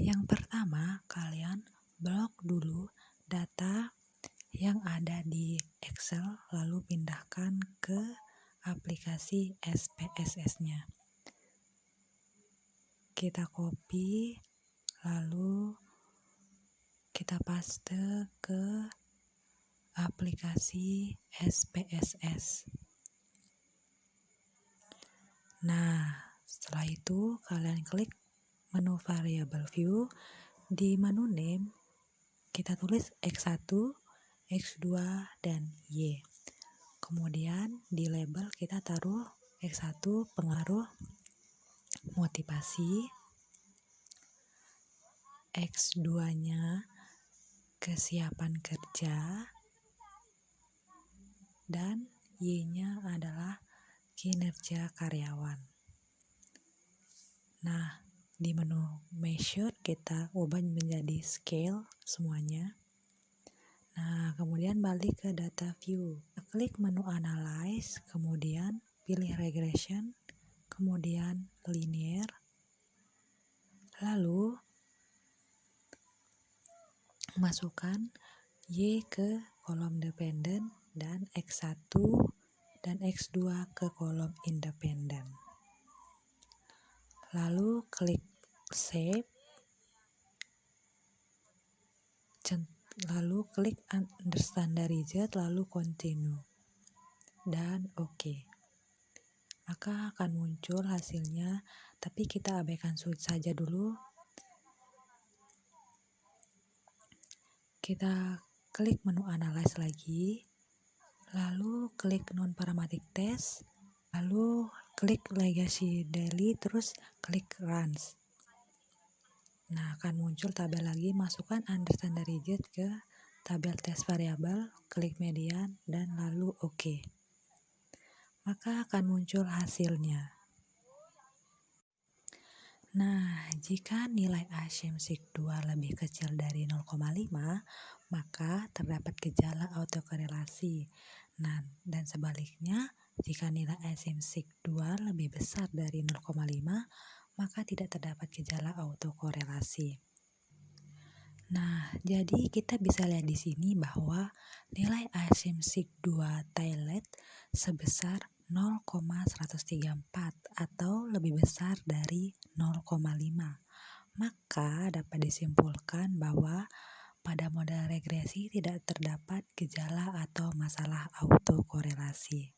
Yang pertama, kalian blok dulu data yang ada di Excel, lalu pindahkan ke aplikasi SPSS-nya. Kita copy, lalu kita paste ke aplikasi SPSS. Nah, setelah itu kalian klik menu variable view. Di menu name kita tulis X1, X2, dan Y. Kemudian di label kita taruh X1 pengaruh motivasi, X2-nya kesiapan kerja, dan Y-nya adalah kinerja karyawan. Nah, di menu measure kita ubah menjadi scale semuanya. Nah, kemudian balik ke data view. Klik menu analyze, kemudian pilih regression, kemudian linear. Lalu masukkan Y ke kolom dependen dan X1 dan X2 ke kolom independen. Lalu klik save, lalu klik understand the result, lalu continue, dan oke. Maka akan muncul hasilnya, tapi kita abaikan saja dulu. Kita klik menu analyze lagi, lalu klik non parametric test, lalu klik legacy daily, terus klik runs. Nah, akan muncul tabel lagi, masukkan understand the result ke tabel test variabel, klik median, dan lalu oke. Maka akan muncul hasilnya. Nah, jika nilai asymmetric 2 lebih kecil dari 0,5, maka terdapat gejala autokorelasi. Nah, dan sebaliknya, jika nilai asymmetric 2 lebih besar dari 0,5, maka tidak terdapat gejala autokorelasi. Nah, jadi kita bisa lihat di sini bahwa nilai asymmetric 2 Taillet sebesar 0,134 atau lebih besar dari 0,5. Maka dapat disimpulkan bahwa pada model regresi tidak terdapat gejala atau masalah autokorelasi.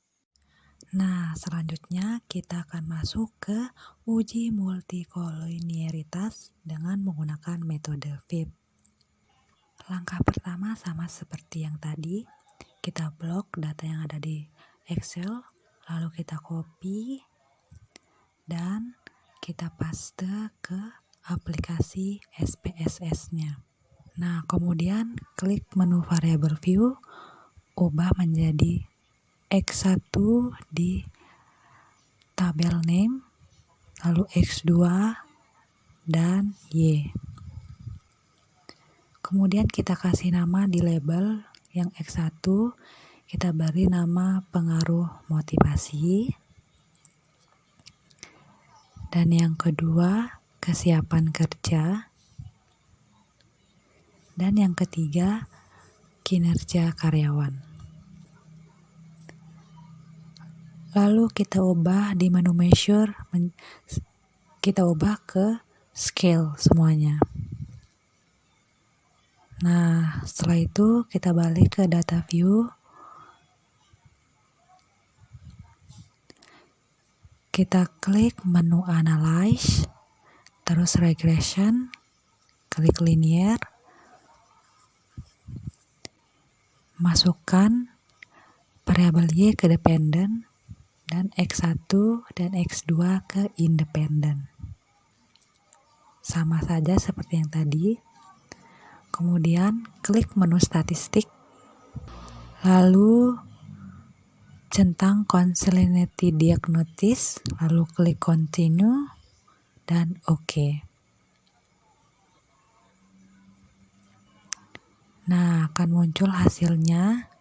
Nah, selanjutnya kita akan masuk ke uji multikolinearitas dengan menggunakan metode FIP. Langkah pertama sama seperti yang tadi, kita blok data yang ada di Excel, lalu kita copy dan kita paste ke aplikasi SPSS-nya. Nah, kemudian klik menu variable view, ubah menjadi X1 di tabel name, lalu X2 dan Y. Kemudian kita kasih nama di label yang X1, kita beri nama pengaruh motivasi. Dan yang kedua, kesiapan kerja. Dan yang ketiga, kinerja karyawan. Lalu kita ubah di menu measure, kita ubah ke scale semuanya. Nah, setelah itu kita balik ke data view. Kita klik menu analyze, terus regression, klik linear, masukkan variabel Y ke dependen dan X1 dan X2 ke independen. Sama saja seperti yang tadi. Kemudian klik menu statistik, lalu centang concatenate diagnosis, lalu klik continue dan oke. Nah, akan muncul hasilnya.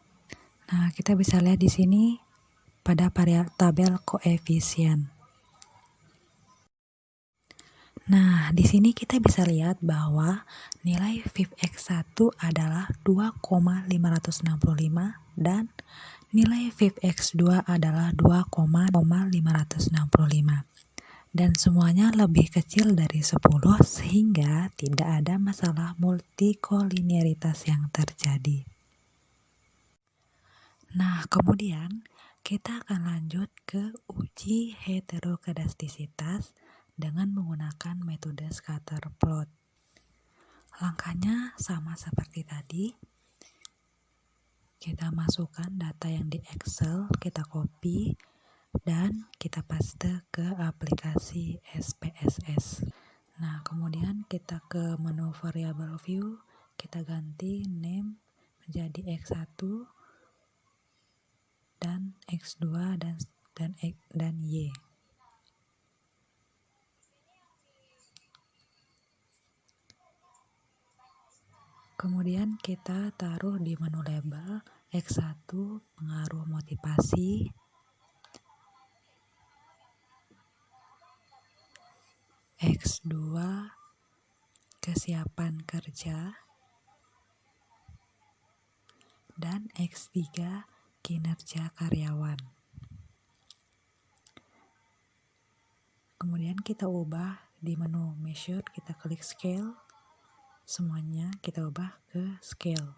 Nah, kita bisa lihat di sini pada tabel koefisien. Nah, di sini kita bisa lihat bahwa nilai fivx1 adalah 2,565 dan nilai fivx2 adalah 2,565. Dan semuanya lebih kecil dari 10 sehingga tidak ada masalah multikolinearitas yang terjadi. Nah, kemudian kita akan lanjut ke uji heterokedastisitas dengan menggunakan metode scatter plot. Langkahnya sama seperti tadi. Kita masukkan data yang di Excel, kita copy, dan kita paste ke aplikasi SPSS. Nah, kemudian kita ke menu variable view, kita ganti name menjadi X1 dan X2 dan Y. Kemudian kita taruh di menu label X1 pengaruh motivasi, X2 kesiapan kerja, dan X3 kinerja karyawan. Kemudian kita ubah di menu measure, kita klik scale, semuanya kita ubah ke scale.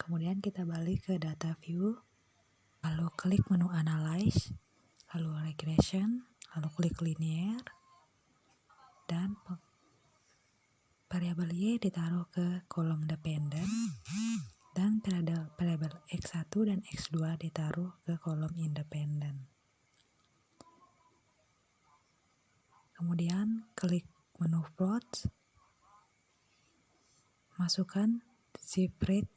Kemudian kita balik ke data view, lalu klik menu analyze, lalu regression, lalu klik linear, dan variabel Y ditaruh ke kolom dependent, dan variabel X1 dan X2 ditaruh ke kolom independent. Kemudian klik menu plot, masukkan JPressed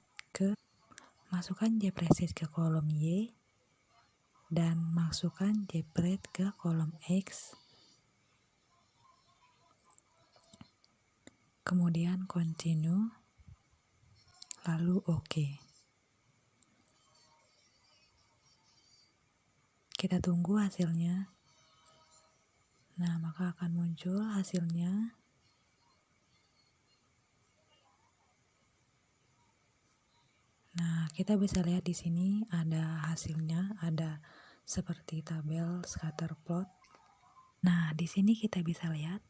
ke kolom Y, dan masukkan JPressed ke kolom X. Kemudian continue, lalu OK. Kita tunggu hasilnya. Nah, maka akan muncul hasilnya. Nah, kita bisa lihat di sini ada hasilnya, ada seperti tabel scatter plot. Nah, di sini kita bisa lihat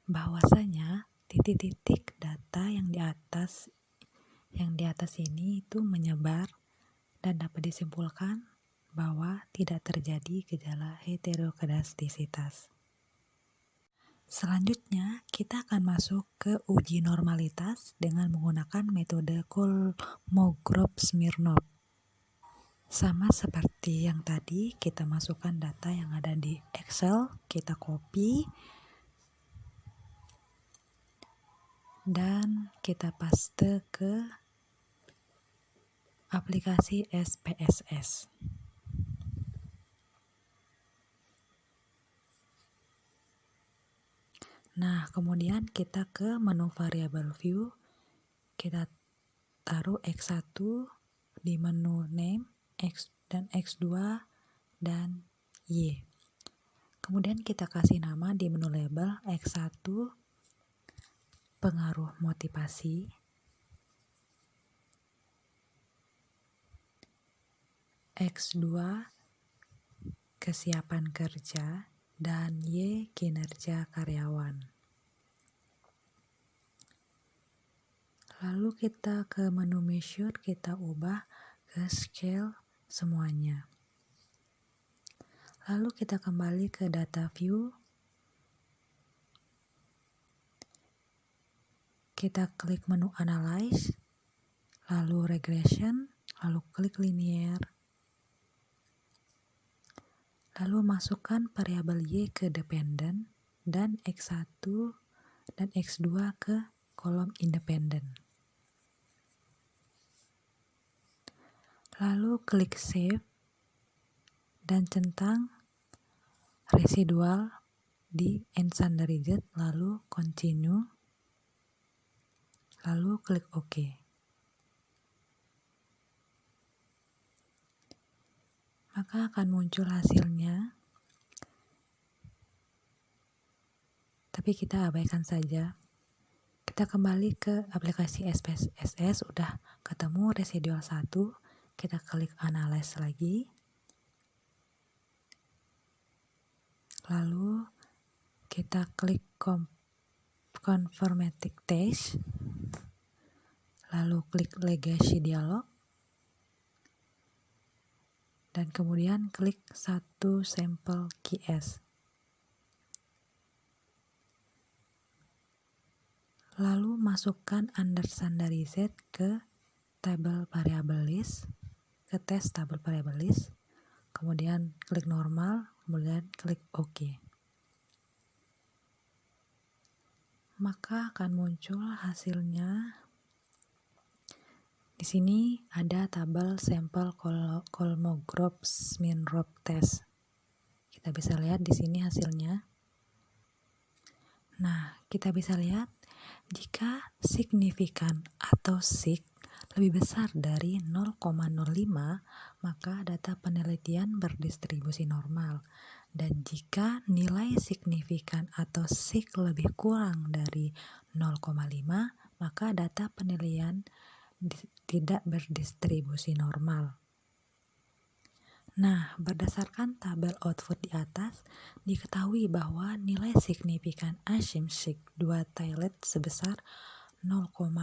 bahwasanya titik-titik data yang di atas ini itu menyebar dan dapat disimpulkan bahwa tidak terjadi gejala heterokedastisitas. Selanjutnya, kita akan masuk ke uji normalitas dengan menggunakan metode Kolmogorov-Smirnov. Sama seperti yang tadi, kita masukkan data yang ada di Excel, kita copy, dan kita paste ke aplikasi SPSS. Nah, kemudian kita ke menu variable view, kita taruh X1 di menu name, X dan X2 dan Y. Kemudian kita kasih nama di menu label X1 pengaruh motivasi, X2 kesiapan kerja, dan Y kinerja karyawan. Lalu kita ke menu measure, kita ubah ke scale semuanya. Lalu kita kembali ke data view, kita klik menu analyze, lalu regression, lalu klik linear, lalu masukkan variabel Y ke dependent dan X1 dan X2 ke kolom independent. Lalu klik save dan centang residual di Ensemble Rigid, lalu continue, lalu klik OK. Maka akan muncul hasilnya. Tapi tapi kita abaikan saja. Kita kembali ke aplikasi SPSS, udah ketemu residual 1, kita klik analyze lagi. Lalu kita klik confirmatic test. Lalu klik legacy dialog. Dan kemudian klik satu sampel QS. Lalu masukkan understandarized ke table variable list, ke tes table variable list, kemudian klik normal, kemudian klik OK. Maka akan muncul hasilnya. Di sini ada tabel sampel Kolmogorov Smirnov test. Kita bisa lihat di sini hasilnya. Nah, kita bisa lihat jika signifikan atau sig lebih besar dari 0,05, maka data penelitian berdistribusi normal. Dan jika nilai signifikan atau sig lebih kurang dari 0,5, maka data penelitian tidak berdistribusi normal. Nah, berdasarkan tabel output di atas, diketahui bahwa nilai signifikan Ashim sig 2 tailet sebesar 0,000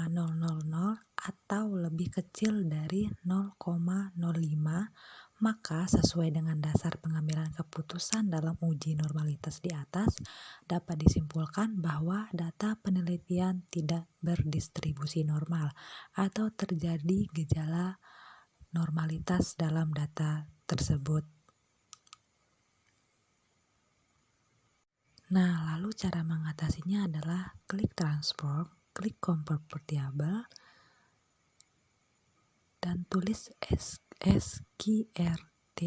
atau lebih kecil dari 0,05, maka sesuai dengan dasar pengambilan keputusan dalam uji normalitas di atas, dapat disimpulkan bahwa data penelitian tidak berdistribusi normal atau terjadi gejala normalitas dalam data tersebut. Nah, lalu cara mengatasinya adalah klik transform, klik convert variable, dan tulis SQRT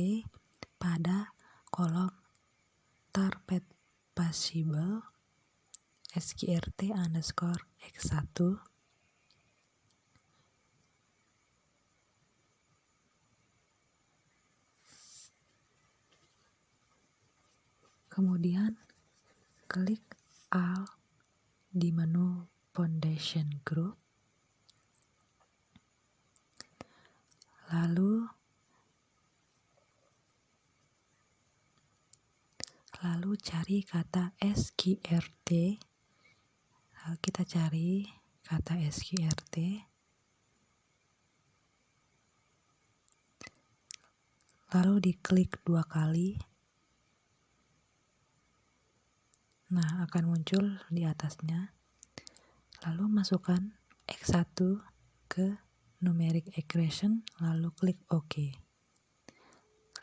pada kolom target possible SQRT underscore X1. Kemudian klik All di menu Foundation Group. Lalu cari kata SQRT. Lalu kita cari kata SQRT. Lalu diklik 2 kali. Nah, akan muncul di atasnya. Lalu masukkan X1 ke numeric equation, lalu klik OK.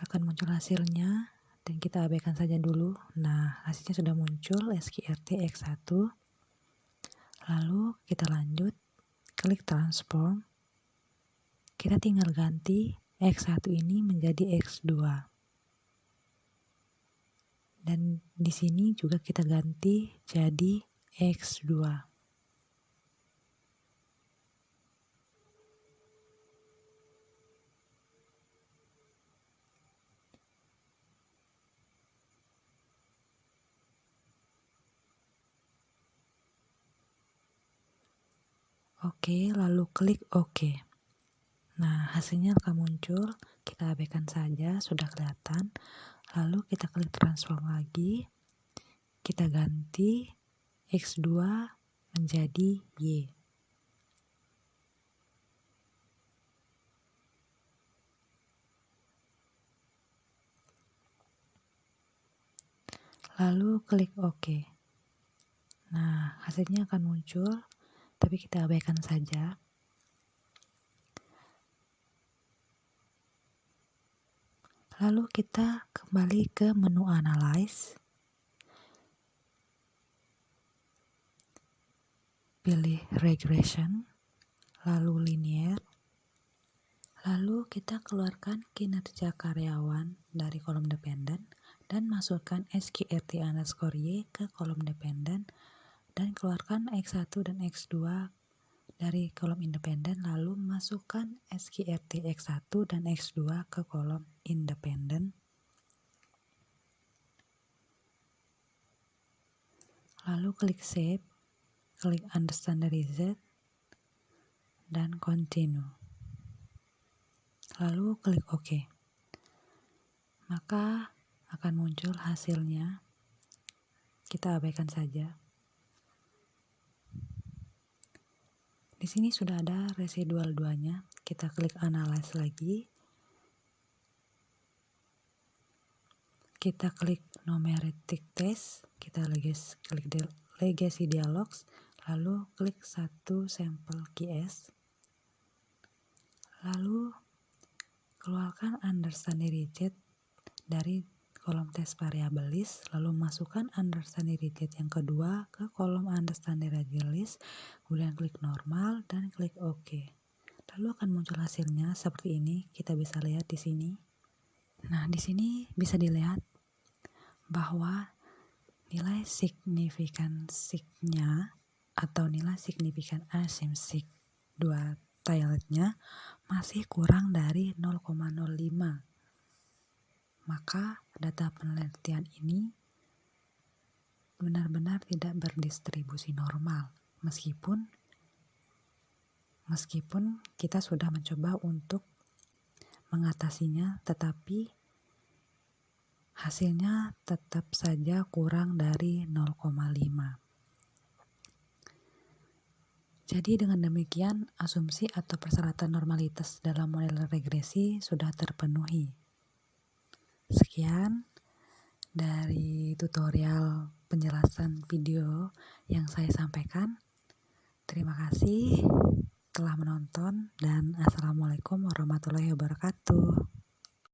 Akan muncul hasilnya, dan kita abaikan saja dulu. Nah, hasilnya sudah muncul, SQRT X1. Lalu kita lanjut, klik transform. Kita tinggal ganti X1 ini menjadi X2. Dan di sini juga kita ganti jadi X2. Oke, lalu klik OK. Nah, hasilnya akan muncul. Kita abaikan saja, sudah kelihatan. Lalu kita klik transform lagi. Kita ganti X2 menjadi Y. Lalu klik OK. Nah, hasilnya akan muncul, tapi kita abaikan saja. Lalu kita kembali ke menu Analyze. Pilih Regression, lalu Linear. Lalu kita keluarkan kinerja karyawan dari kolom dependen dan masukkan SQRT underscore Y ke kolom dependen dan keluarkan X1 dan X2 dari kolom independen, lalu masukkan SQRT X1 dan X2 ke kolom independen. lalu klik Save, klik Understand the Result, dan Continue. Lalu klik OK. Maka akan muncul hasilnya. Kita abaikan saja. Di sini sudah ada residual 2-nya. Kita klik Analyze lagi. Kita klik Numeric Test. Kita klik Legacy Dialogs. Lalu klik satu sampel QS. Lalu keluarkan Understand the Result dari kolom tes variable list, lalu masukkan Understand the Result yang kedua ke kolom Understand the Result list, kemudian klik normal dan klik OK. Lalu akan muncul hasilnya seperti ini. Kita bisa lihat di sini. Nah, di sini bisa dilihat bahwa nilai signifikansinya atau nilai signifikan Asym-Sig2 tilde-nya masih kurang dari 0,05. Maka data penelitian ini benar-benar tidak berdistribusi normal, meskipun kita sudah mencoba untuk mengatasinya, tetapi hasilnya tetap saja kurang dari 0,5. Jadi dengan demikian asumsi atau persyaratan normalitas dalam model regresi sudah terpenuhi. Sekian dari tutorial penjelasan video yang saya sampaikan. Terima kasih telah menonton dan Assalamualaikum warahmatullahi wabarakatuh.